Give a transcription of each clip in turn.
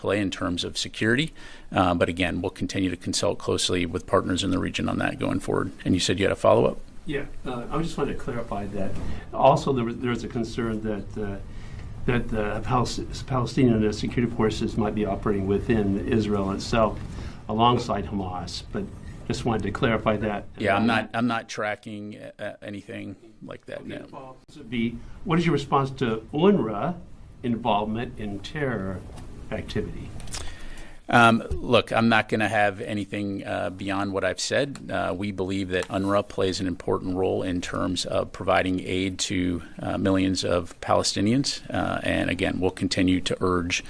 play in terms of security. But again, we'll continue to consult closely with partners in the region on that going forward. And you said you had a follow-up? Yeah, I just wanted to clarify that. Also, there's a concern that the Palestinian security forces might be operating within Israel itself alongside Hamas, but just wanted to clarify that. Yeah, I'm not tracking anything like that now. What is your response to UNRWA involvement in terror activity? Look, I'm not going to have anything beyond what I've said. We believe that UNRWA plays an important role in terms of providing aid to millions of Palestinians. And again, we'll continue to urge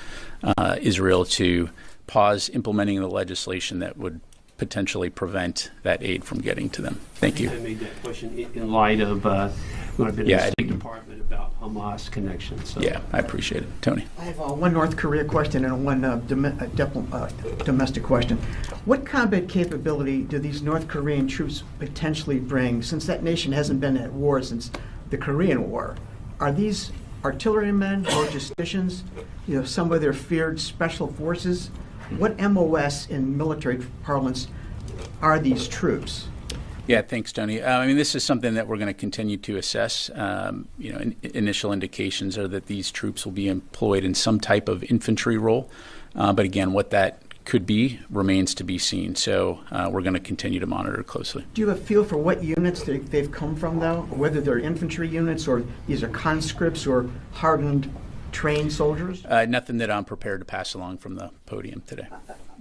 Israel to pause implementing the legislation that would potentially prevent that aid from getting to them. Thank you. I made that question in light of when I've been in the State Department about Hamas connections. So. Yeah, I appreciate it. Tony. I have one North Korea question and one domestic question. What combat capability do these North Korean troops potentially bring, since that nation hasn't been at war since the Korean War? Are these artillerymen, logisticians, some of their feared special forces? What MOS in military parlance are these troops? Yeah, thanks, Tony. I mean, this is something that we're going to continue to assess. Initial indications are that these troops will be employed in some type of infantry role. But again, what that could be remains to be seen. So we're going to continue to monitor closely. Do you have a feel for what units they've come from, though? Whether they're infantry units or these are conscripts or hardened trained soldiers? Nothing that I'm prepared to pass along from the podium today.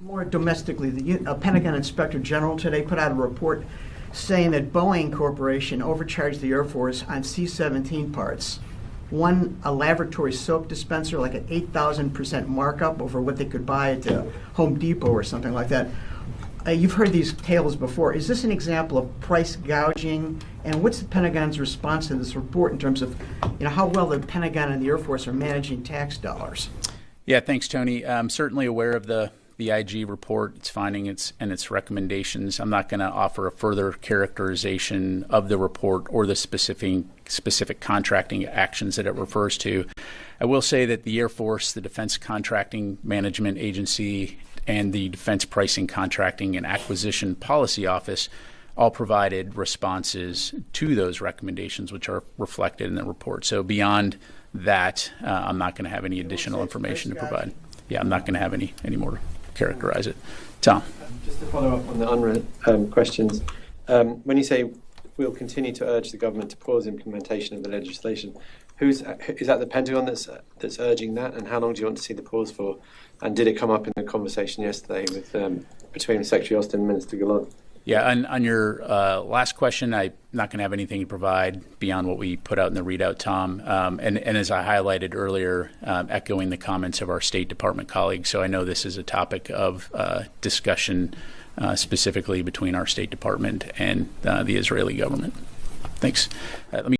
More domestically, the Pentagon Inspector General today put out a report saying that Boeing Corporation overcharged the Air Force on C-17 parts. One, a laboratory soap dispenser, like an 8,000% markup over what they could buy at Home Depot or something like that. You've heard these tales before. Is this an example of price gouging? And what's the Pentagon's response to this report in terms of how well the Pentagon and the Air Force are managing tax dollars? Yeah, thanks, Tony. I'm certainly aware of the IG report, its findings, and its recommendations. I'm not going to offer a further characterization of the report or the specific contracting actions that it refers to. I will say that the Air Force, the Defense Contracting Management Agency, and the Defense Pricing, Contracting, and Acquisition Policy Office all provided responses to those recommendations, which are reflected in the report. So beyond that, I'm not going to have any additional information to provide. Yeah, I'm not going to have any more to characterize it. Tom. Just to follow up on the UNRWA questions, when you say we'll continue to urge the government to pause implementation of the legislation, is that the Pentagon that's urging that, and how long do you want to see the pause for? And did it come up in the conversation yesterday with between Secretary Austin and Minister Gallant? Yeah, on your last question, I'm not going to have anything to provide beyond what we put out in the readout, Tom. And as I highlighted earlier, echoing the comments of our State Department colleagues, so I know this is a topic of discussion specifically between our State Department and the Israeli government. Thanks. Let me